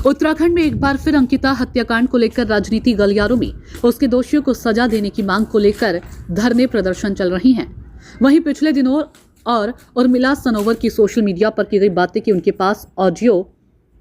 उत्तराखंड में एक बार फिर अंकिता हत्याकांड को लेकर राजनीति गलियारों में उसके दोषियों को सजा देने की मांग को लेकर धरने प्रदर्शन चल रही हैं। वहीं पिछले दिनों और उर्मिला सनोवर की सोशल मीडिया पर की गई बातें कि उनके पास ऑडियो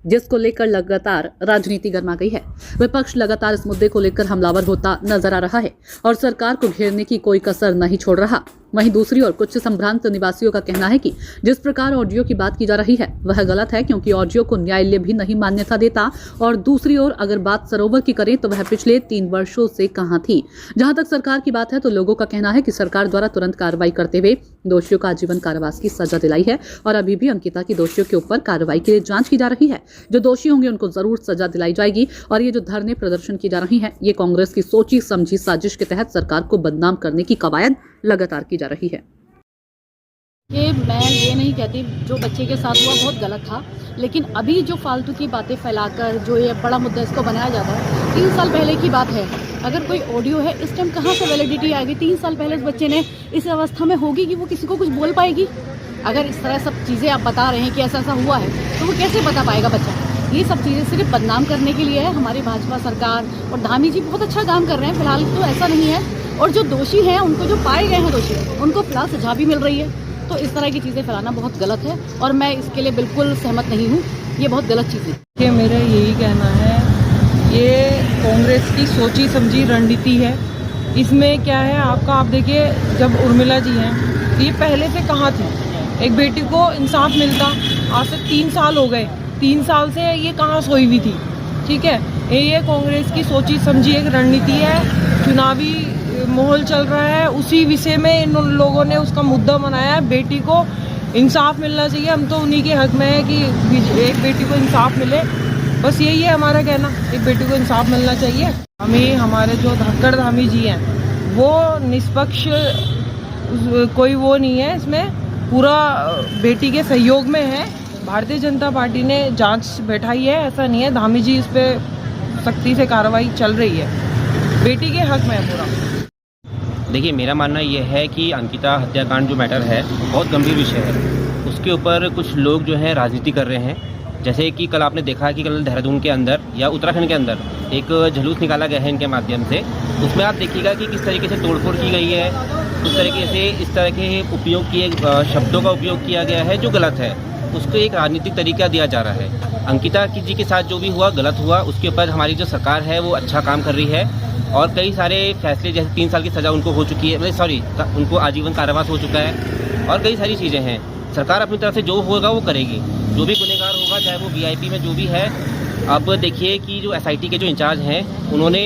जिसको लेकर लगातार राजनीति गर्मा गई है। विपक्ष लगातार इस मुद्दे को लेकर हमलावर होता नजर आ रहा है और सरकार को घेरने की कोई कसर नहीं छोड़ रहा। वहीं दूसरी ओर कुछ संभ्रांत निवासियों का कहना है कि जिस प्रकार ऑडियो की बात की जा रही है वह गलत है, क्योंकि ऑडियो को न्यायालय भी नहीं मान्यता देता। और दूसरी ओर अगर बात सरोवर की करें तो वह पिछले 3 वर्षों से कहां थी। जहां तक सरकार की बात है तो लोगों का कहना है कि सरकार द्वारा तुरंत कार्रवाई करते हुए दोषियों को आजीवन कारावास की सजा दिलाई है और अभी भी अंकिता की दोषियों के ऊपर कार्रवाई के लिए जांच की जा रही है। जो दोषी होंगे उनको जरूर सजा दिलाई जाएगी। और ये जो धरने प्रदर्शन की जा रही है ये कांग्रेस की सोची समझी साजिश के तहत सरकार को बदनाम करने की कवायद लगातार की जा रही है। ये मैं ये नहीं कहती जो बच्चे के साथ हुआ बहुत गलत था, लेकिन अभी जो फालतू की बातें फैलाकर जो ये बड़ा मुद्दा इसको बनाया जाता है, 3 साल पहले की बात है। अगर कोई ऑडियो है इस टाइम कहाँ से वैलिडिटी आएगी? 3 साल पहले इस बच्चे ने इस अवस्था में होगी कि वो किसी को कुछ बोल पाएगी? अगर इस तरह सब चीज़ें आप बता रहे हैं कि ऐसा ऐसा हुआ है तो वो कैसे बता पाएगा बच्चा? ये सब चीज़ें सिर्फ बदनाम करने के लिए है। हमारी भाजपा सरकार और धामी जी बहुत अच्छा काम कर रहे हैं, फिलहाल तो ऐसा नहीं है। और जो दोषी हैं उनको, जो पाए गए हैं दोषी, उनको फिलहाल सजा भी मिल रही है। तो इस तरह की चीज़ें फैलाना बहुत गलत है और मैं इसके लिए बिल्कुल सहमत नहीं हूँ। ये बहुत गलत चीज़ है। कि मेरा यही कहना है, ये कांग्रेस की सोची समझी रणनीति है। इसमें क्या है आपका, आप देखिए जब उर्मिला जी हैं ये पहले से कहाँ थी? एक बेटी को इंसाफ मिलता, आज से 3 साल हो गए। 3 साल से ये कहाँ सोई हुई थी? ठीक है, ये कांग्रेस की सोची समझी एक रणनीति है। चुनावी माहौल चल रहा है, उसी विषय में इन लोगों ने उसका मुद्दा बनाया है। बेटी को इंसाफ मिलना चाहिए। हम तो उन्हीं के हक में है कि एक बेटी को इंसाफ मिले, बस यही है हमारा कहना। एक बेटी को इंसाफ मिलना चाहिए। हमें हमारे जो धक्कड़ धामी जी हैं वो निष्पक्ष कोई वो नहीं है, इसमें पूरा बेटी के सहयोग में है। भारतीय जनता पार्टी ने जांच बैठाई है, ऐसा नहीं है। धामी जी इस पर सख्ती से कार्रवाई चल रही है, बेटी के हक में है पूरा। देखिए, मेरा मानना यह है कि अंकिता हत्याकांड जो मैटर है बहुत गंभीर विषय है। उसके ऊपर कुछ लोग जो है राजनीति कर रहे हैं। जैसे कि कल आपने देखा कि कल देहरादून के अंदर या उत्तराखंड के अंदर एक जुलूस निकाला गया है इनके माध्यम से। उसमें आप देखिएगा कि किस तरीके से तोड़फोड़ की गई है, उस तरीके से इस तरह के उपयोग किए शब्दों का उपयोग किया गया है जो गलत है। उसको एक राजनीतिक तरीका दिया जा रहा है। अंकिता जी के साथ जो भी हुआ गलत हुआ, उसके ऊपर हमारी जो सरकार है वो अच्छा काम कर रही है और कई सारे फैसले, जैसे 3 साल की सज़ा उनको हो चुकी है, उनको आजीवन कारावास हो चुका है और कई सारी चीज़ें हैं। सरकार अपनी तरफ से जो होगा वो करेगी। जो भी गुनहगार होगा, चाहे वो वीआईपी में जो भी है। अब देखिए कि जो एसआईटी के जो इंचार्ज हैं उन्होंने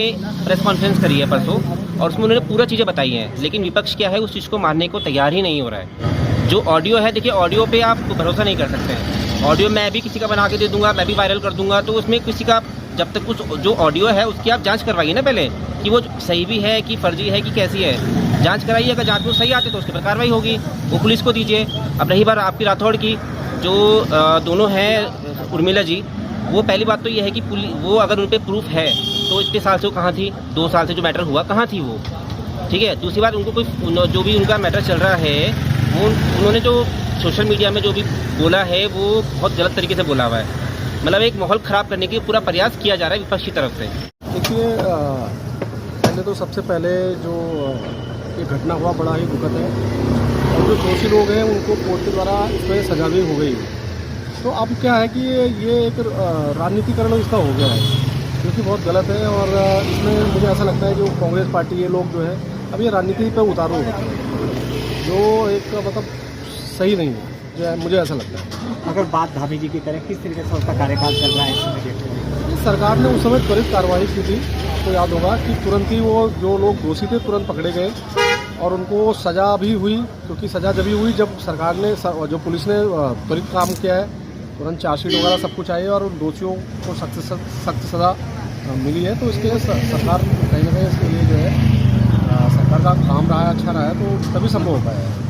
प्रेस कॉन्फ्रेंस करी है परसों और उसमें उन्होंने पूरा चीज़ें बताई हैं, लेकिन विपक्ष क्या है उस चीज़ को मानने को तैयार ही नहीं हो रहा है। जो ऑडियो है, देखिए ऑडियो पे आप भरोसा नहीं कर सकते हैं। ऑडियो मैं भी किसी का बना के दे दूंगा, मैं भी वायरल कर दूंगा, तो उसमें किसी का जब तक कुछ जो ऑडियो है उसकी आप जांच करवाइए ना पहले कि वो सही भी है कि फर्जी है कि कैसी है। जांच कराइए, अगर जांच में सही आते तो उसके पर कार्रवाई होगी, वो पुलिस को दीजिए। अब रही बात आपकी राठौड़ की, जो दोनों हैं उर्मिला जी, वो पहली बात तो ये है कि वो अगर उन पर प्रूफ है तो इतने साल से वो कहाँ थी? 2 साल से जो मैटर हुआ कहाँ थी वो? ठीक है। दूसरी बात, उनको कोई जो भी उनका मैटर चल रहा है वो उन्होंने जो सोशल मीडिया में जो भी बोला है वो बहुत गलत तरीके से बोला हुआ है। मतलब एक माहौल ख़राब करने की पूरा प्रयास किया जा रहा है विपक्ष की तरफ से। देखिए, पहले तो सबसे पहले जो ये घटना हुआ बड़ा ही दुखद है और जो दोषी लोग हैं उनको कोर्ट के द्वारा इसमें सजा भी हो गई। तो अब क्या है कि ये एक राजनीतिकरण इसका हो गया है, जो कि बहुत गलत है। और इसमें मुझे ऐसा लगता है जो कांग्रेस पार्टी ये लोग जो है अब ये राजनीति पर उतारू होते हैं, जो एक मतलब सही नहीं है, जो है मुझे ऐसा लगता है। अगर बात धामी जी की करें, किस तरीके से उसका कार्यकाल चल रहा है? सरकार ने उस समय त्वरित कार्रवाई की थी, आपको याद होगा कि तुरंत ही वो जो लोग दोषी थे तुरंत पकड़े गए और उनको सज़ा भी हुई। क्योंकि सज़ा जब भी हुई जब सरकार ने, जो पुलिस ने त्वरित काम किया है, तुरंत चार्जशीट वगैरह सब कुछ आई है और उन दोषियों को सख्त सज़ा मिली है। तो इसके लिए सरकार कहीं ना कहीं इसके लिए जो है सरकार का काम रहा है, अच्छा रहा है, तो तभी संभव हो पाया है।